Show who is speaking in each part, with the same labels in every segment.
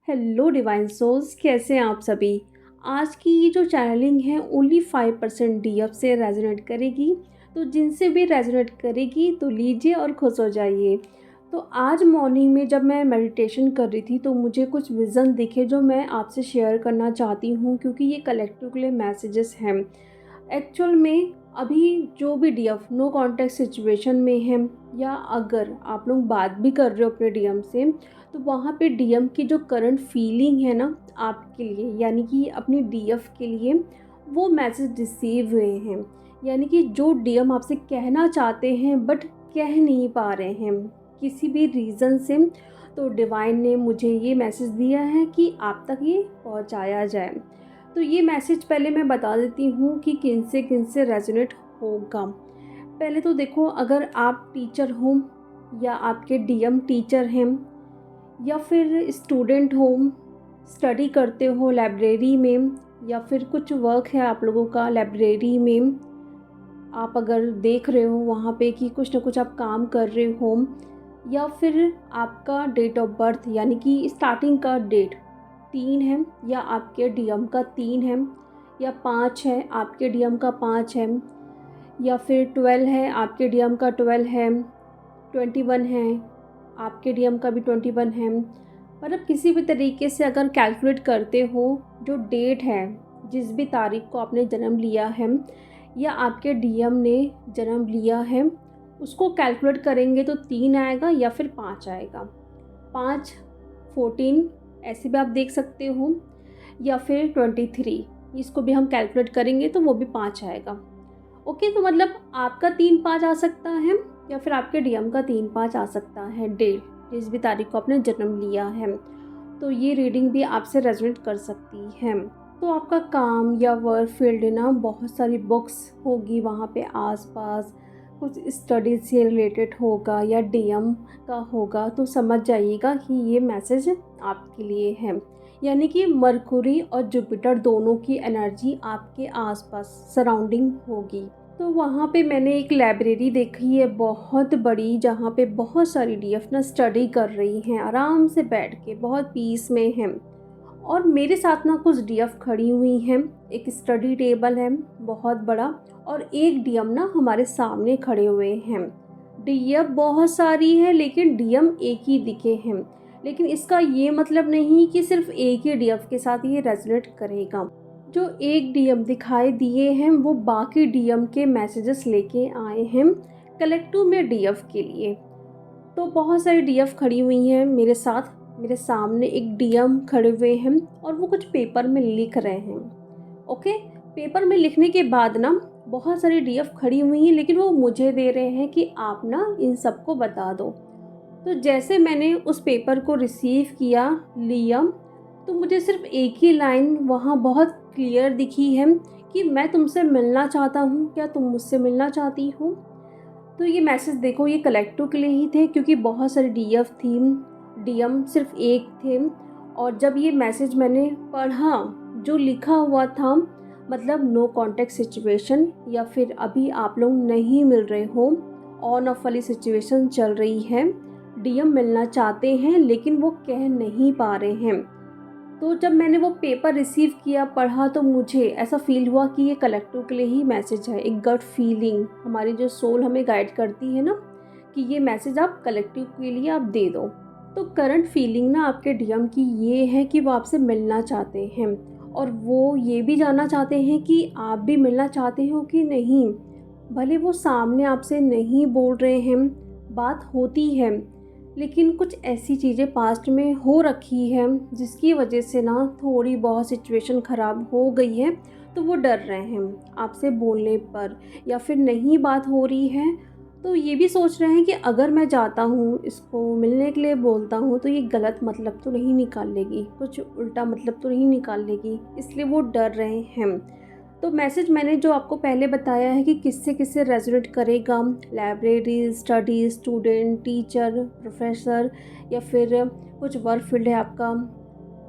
Speaker 1: Hello divine souls, कैसे हैं आप सभी। आज की ये जो चैनलिंग है ओनली 5% डीएफ से रेजोनेट करेगी। तो जिनसे भी रेजोनेट करेगी तो लीजिए और खुश हो जाइए। तो आज मॉर्निंग में जब मैं मेडिटेशन कर रही थी तो मुझे कुछ विज़न दिखे जो मैं आपसे शेयर करना चाहती हूँ, क्योंकि ये कलेक्टिव के लिए मैसेजेस हैं। एक्चुअल में अभी जो भी डीएफ नो कॉन्टैक्ट सिचुएशन में है, या अगर आप लोग बात भी कर रहे हो अपने डीएम से, तो वहाँ पे डीएम की जो करंट फीलिंग है ना आपके लिए, यानी कि अपनी डीएफ के लिए वो मैसेज रिसीव हुए हैं। यानी कि जो डीएम आपसे कहना चाहते हैं बट कह नहीं पा रहे हैं किसी भी रीज़न से, तो डिवाइन ने मुझे ये मैसेज दिया है कि आप तक ये पहुँचाया जाए। तो ये मैसेज पहले मैं बता देती हूँ कि किन से रेजोनेट होगा। पहले तो देखो, अगर आप टीचर हो या आपके डीएम टीचर हैं, या फिर स्टूडेंट हो, स्टडी करते हो लाइब्रेरी में, या फिर कुछ वर्क है आप लोगों का लाइब्रेरी में, आप अगर देख रहे हो वहाँ पे कि कुछ ना कुछ आप काम कर रहे हो, या फिर आपका डेट ऑफ बर्थ यानी कि स्टार्टिंग का डेट 3 है या आपके डीएम का 3 है, या 5 है आपके डीएम का 5 है, या फिर 12 है आपके डीएम का 12 है, 21 है आपके डीएम का भी 21 है। मतलब किसी भी तरीके से अगर कैलकुलेट करते हो, जो डेट है जिस भी तारीख को आपने जन्म लिया है या आपके डीएम ने जन्म लिया है, उसको कैलकुलेट करेंगे तो 3 आएगा या फिर 5 आएगा। 5, 14 ऐसे भी आप देख सकते हो, या फिर 23, इसको भी हम कैलकुलेट करेंगे तो वो भी 5 आएगा। ओके, तो मतलब आपका 3 5 आ सकता है, या फिर आपके डीएम का 3 5 आ सकता है, डेट जिस भी तारीख को आपने जन्म लिया है। तो ये रीडिंग भी आपसे रेजोनेट कर सकती है। तो आपका काम या वर्क फील्ड है ना, बहुत सारी बुक्स होगी वहाँ पे आसपास, कुछ स्टडी से रिलेटेड होगा या डीएम का होगा, तो समझ जाइएगा कि ये मैसेज आपके लिए है। यानी कि मरकुरी और जुपिटर दोनों की एनर्जी आपके आसपास सराउंडिंग होगी। तो वहाँ पे मैंने एक लाइब्रेरी देखी है बहुत बड़ी, जहाँ पे बहुत सारी डीएफ ना स्टडी कर रही हैं आराम से बैठ के, बहुत पीस में हैं। और मेरे साथ ना कुछ डीएफ खड़ी हुई हैं, एक स्टडी टेबल है बहुत बड़ा, और एक डीएम ना हमारे सामने खड़े हुए हैं। डीएफ बहुत सारी है लेकिन डीएम एक ही दिखे हैं, लेकिन इसका ये मतलब नहीं कि सिर्फ एक ही डीएफ के साथ ये रेजोनेट करेगा। जो एक डीएम दिखाई दिए हैं वो बाकी डीएम के मैसेजेस लेके आए हैं कलेक्टिव में डीएफ के लिए। तो बहुत सारी डीएफ खड़ी हुई हैं मेरे साथ, मेरे सामने एक डीएम खड़े हुए हैं और वो कुछ पेपर में लिख रहे हैं। ओके, पेपर में लिखने के बाद ना बहुत सारी डीएफ खड़ी हुई हैं, लेकिन वो मुझे दे रहे हैं कि आप ना इन सबको बता दो। तो जैसे मैंने उस पेपर को रिसीव किया, लिया, तो मुझे सिर्फ एक ही लाइन वहाँ बहुत क्लियर दिखी है कि मैं तुमसे मिलना चाहता हूँ, क्या तुम मुझसे मिलना चाहती हो। तो ये मैसेज देखो, ये कलेक्टिव के लिए ही थे क्योंकि बहुत सारी डीएफ थी, डीएम सिर्फ एक थे। और जब ये मैसेज मैंने पढ़ा, जो लिखा हुआ था, मतलब नो कॉन्टैक्ट सिचुएशन, या फिर अभी आप लोग नहीं मिल रहे हो, ऑन ऑफ वाली सिचुएशन चल रही है, डीएम मिलना चाहते हैं लेकिन वो कह नहीं पा रहे हैं। तो जब मैंने वो पेपर रिसीव किया, पढ़ा, तो मुझे ऐसा फील हुआ कि ये कलेक्टिव के लिए ही मैसेज है। एक गट फीलिंग, हमारी जो सोल हमें गाइड करती है ना, कि ये मैसेज आप कलेक्टिव के लिए आप दे दो। तो करंट फीलिंग ना आपके डीएम की ये है कि वो आपसे मिलना चाहते हैं, और वो ये भी जानना चाहते हैं कि आप भी मिलना चाहते हो कि नहीं। भले वो सामने आपसे नहीं बोल रहे हैं, बात होती है, लेकिन कुछ ऐसी चीज़ें पास्ट में हो रखी है जिसकी वजह से ना थोड़ी बहुत सिचुएशन ख़राब हो गई है, तो वो डर रहे हैं आपसे बोलने पर, या फिर नहीं बात हो रही है तो ये भी सोच रहे हैं कि अगर मैं जाता हूँ, इसको मिलने के लिए बोलता हूँ, तो ये गलत मतलब तो नहीं निकाल लेगी, कुछ उल्टा मतलब तो नहीं निकाल लेगी, इसलिए वो डर रहे हैं। तो मैसेज मैंने जो आपको पहले बताया है कि किससे किससे रेजोनेट करेगा, library, study, student, teacher, professor, या फिर कुछ वर्क फील्ड है आपका,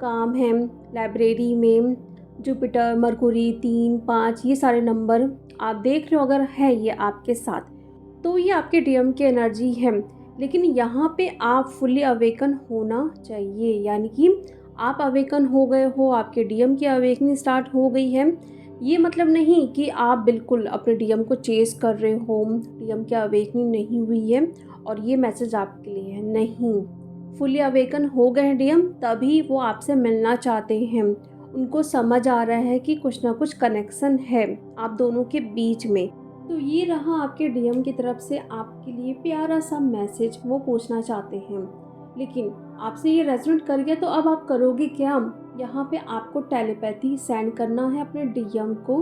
Speaker 1: काम है लाइब्रेरी में, जुपिटर, मरकुरी, 3 5, ये सारे नंबर आप देख रहे हो, अगर है ये आपके साथ, तो ये आपके डीएम की एनर्जी है। लेकिन यहाँ पे आप फुल्ली अवेकन होना चाहिए, यानी कि आप अवेकन हो गए हो, आपके डीएम की अवेकनिंग स्टार्ट हो गई है। ये मतलब नहीं कि आप बिल्कुल अपने डीएम को चेस कर रहे हो, डीएम की अवेकनिंग नहीं हुई है और ये मैसेज आपके लिए है, नहीं। फुली अवेकन हो गए हैं डीएम, तभी वो आपसे मिलना चाहते हैं। उनको समझ आ रहा है कि कुछ ना कुछ कनेक्शन है आप दोनों के बीच में। तो ये रहा आपके डीएम की तरफ से आपके लिए प्यारा सा मैसेज, वो पूछना चाहते हैं। लेकिन आपसे ये रेजोनेट कर गया तो अब आप करोगे क्या? यहाँ पे आपको टेलीपैथी सेंड करना है अपने डीएम को।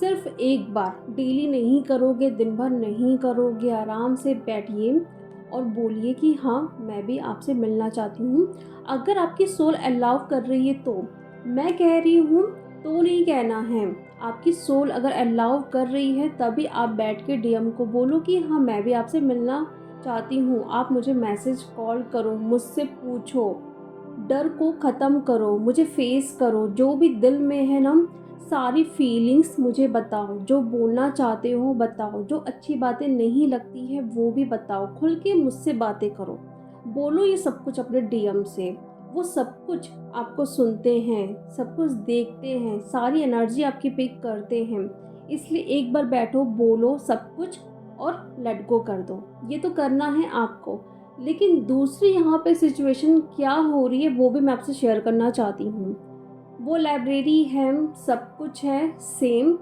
Speaker 1: सिर्फ एक बार, डेली नहीं करोगे, दिन भर नहीं करोगे, आराम से बैठिए और बोलिए कि हाँ, मैं भी आपसे मिलना चाहती हूँ। अगर आपकी सोल अलाउ कर रही है तो, मैं कह रही हूँ तो नहीं कहना है। आपकी सोल अगर अलाउ कर रही है तभी आप बैठ के डीएम को बोलो कि हाँ, मैं भी आपसे मिलना चाहती हूँ, आप मुझे मैसेज कॉल करो, मुझसे पूछो, डर को ख़त्म करो, मुझे फेस करो, जो भी दिल में है ना सारी फीलिंग्स मुझे बताओ, जो बोलना चाहते हो बताओ, जो अच्छी बातें नहीं लगती है वो भी बताओ, खुल के मुझसे बातें करो, बोलो ये सब कुछ अपने डीएम से। वो सब कुछ आपको सुनते हैं, सब कुछ देखते हैं, सारी एनर्जी आपकी पिक करते हैं। इसलिए एक बार बैठो, बोलो सब कुछ और लेट गो कर दो। ये तो करना है आपको। लेकिन दूसरी यहाँ पे सिचुएशन क्या हो रही है वो भी मैं आपसे शेयर करना चाहती हूँ। वो लाइब्रेरी है, सब कुछ है सेम।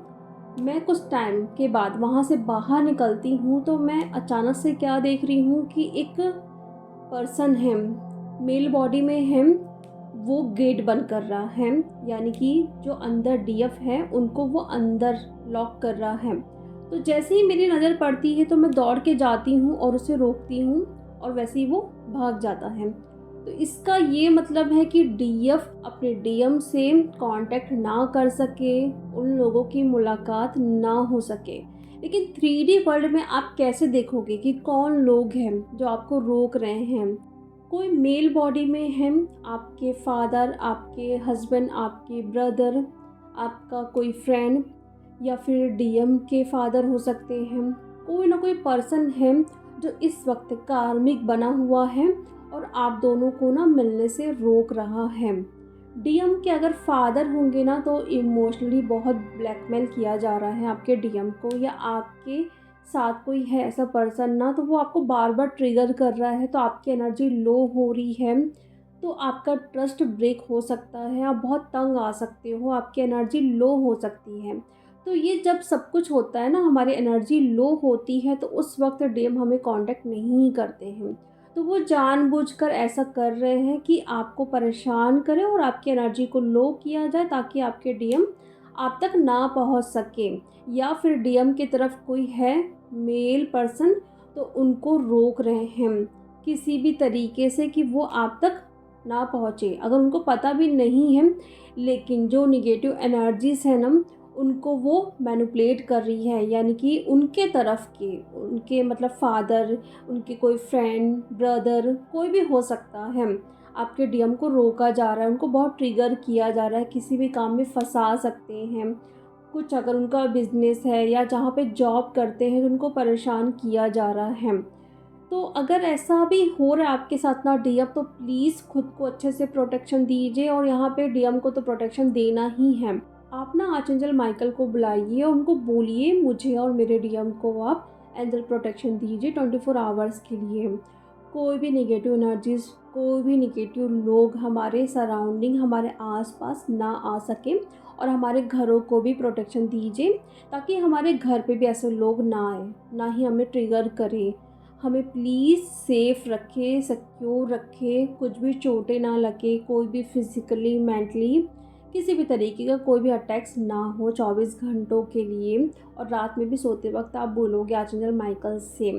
Speaker 1: मैं कुछ टाइम के बाद वहाँ से बाहर निकलती हूँ तो मैं अचानक से क्या देख रही हूँ कि एक पर्सन है, मेल बॉडी में है, वो गेट बंद कर रहा है। यानी कि जो अंदर डीएफ है उनको वो अंदर लॉक कर रहा है। तो जैसे ही मेरी नज़र पड़ती है तो मैं दौड़ के जाती हूँ और उसे रोकती हूँ और वैसे ही वो भाग जाता है। तो इसका ये मतलब है कि डीएफ अपने डीएम से कांटेक्ट ना कर सके, उन लोगों की मुलाकात ना हो सके। लेकिन 3D वर्ल्ड में आप कैसे देखोगे कि कौन लोग हैं जो आपको रोक रहे हैं? कोई मेल बॉडी में है, आपके फादर, आपके हस्बैंड, आपके ब्रदर, आपका कोई फ्रेंड या फिर डीएम के फादर हो सकते हैं। कोई ना कोई पर्सन है जो इस वक्त कार्मिक बना हुआ है और आप दोनों को ना मिलने से रोक रहा है। डीएम के अगर फादर होंगे ना तो इमोशनली बहुत ब्लैकमेल किया जा रहा है आपके डीएम को, या आपके साथ कोई है ऐसा पर्सन ना तो वो आपको बार बार ट्रिगर कर रहा है, तो आपकी एनर्जी लो हो रही है, तो आपका ट्रस्ट ब्रेक हो सकता है, आप बहुत तंग आ सकते हो, आपकी एनर्जी लो हो सकती है। तो ये जब सब कुछ होता है ना, हमारी एनर्जी लो होती है, तो उस वक्त डीएम हमें कांटेक्ट नहीं करते हैं। तो वो जानबूझकर ऐसा कर रहे हैं कि आपको परेशान करें और आपकी एनर्जी को लो किया जाए ताकि आपके डीएम आप तक ना पहुंच सके। या फिर डीएम की तरफ कोई है मेल पर्सन तो उनको रोक रहे हैं किसी भी तरीके से कि वो आप तक ना पहुँचे। अगर उनको पता भी नहीं है, लेकिन जो निगेटिव एनर्जीज़ है ना उनको वो मैनिपुलेट कर रही है। यानी कि उनके तरफ के, उनके मतलब फादर, उनके कोई फ्रेंड, ब्रदर, कोई भी हो सकता है, आपके डीएम को रोका जा रहा है, उनको बहुत ट्रिगर किया जा रहा है, किसी भी काम में फंसा सकते हैं। कुछ अगर उनका बिजनेस है या जहाँ पे जॉब करते हैं तो उनको परेशान किया जा रहा है। तो अगर ऐसा भी हो रहा है आपके साथ ना डीएम, तो प्लीज़ खुद को अच्छे से प्रोटेक्शन दीजिए और यहाँ पे डीएम को तो प्रोटेक्शन देना ही है। आप ना आर्चएंजल माइकल को बुलाइए और उनको बोलिए मुझे और मेरे डीएम को आप एंजल प्रोटेक्शन दीजिए 24 आवर्स के लिए। कोई भी नेगेटिव एनर्जीज, कोई भी नेगेटिव लोग हमारे सराउंडिंग, हमारे आसपास ना आ सके, और हमारे घरों को भी प्रोटेक्शन दीजिए ताकि हमारे घर पे भी ऐसे लोग ना आए, ना ही हमें ट्रिगर करें। हमें प्लीज़ सेफ़ रखें, सिक्योर रखें, कुछ भी चोटें ना लगे, कोई भी फिज़िकली, मेंटली किसी भी तरीके का कोई भी अटैक्स ना हो 24 घंटों के लिए। और रात में भी सोते वक्त आप बोलोगे आर्चएंजल माइकल से।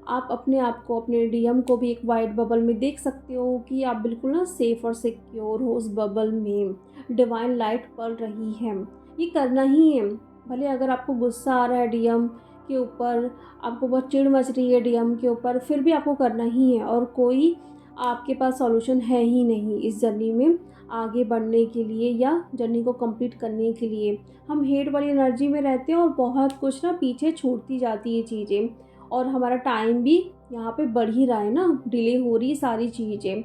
Speaker 1: आप अपने आप को, अपने डीएम को भी एक वाइट बबल में देख सकते हो कि आप बिल्कुल ना सेफ़ और सिक्योर हो उस बबल में। डिवाइन लाइट पड़ रही है, ये करना ही है। भले अगर आपको गुस्सा आ रहा है डीएम के ऊपर, आपको बहुत चिढ़ मच रही है डीएम के ऊपर, फिर भी आपको करना ही है। और कोई आपके पास सॉल्यूशन है ही नहीं इस जर्नी में आगे बढ़ने के लिए या जर्नी को कंप्लीट करने के लिए। हम हेट वाली एनर्जी में रहते हैं और बहुत कुछ ना पीछे छूटती जाती है चीज़ें, और हमारा टाइम भी यहाँ पे बढ़ ही रहा है ना, डिले हो रही सारी चीज़ें।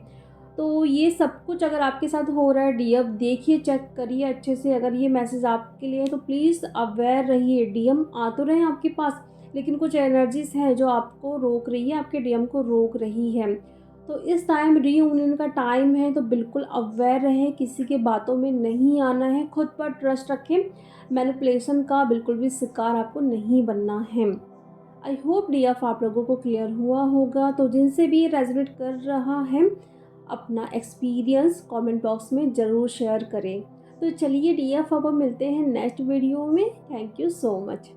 Speaker 1: तो ये सब कुछ अगर आपके साथ हो रहा है डीएफ, देखिए चेक करिए अच्छे से। अगर ये मैसेज आपके लिए है तो प्लीज़ अवेयर रहिए। डीएम आ तो रहे हैं आपके पास, लेकिन कुछ एनर्जीज़ हैं जो आपको रोक रही है, आपके डीएम को रोक रही है। तो इस टाइम रीयूनियन का टाइम है, तो बिल्कुल अवेयर रहें, किसी के बातों में नहीं आना है, खुद पर ट्रस्ट रखें। मैनिपुलेशन का बिल्कुल भी शिकार आपको नहीं बनना है। आई होप डीएफ आप लोगों को क्लियर हुआ होगा। तो जिनसे भी ये रेजोनेट कर रहा है, अपना एक्सपीरियंस कमेंट बॉक्स में ज़रूर शेयर करें। तो चलिए डीएफ अब हम मिलते हैं नेक्स्ट वीडियो में। Thank you so much.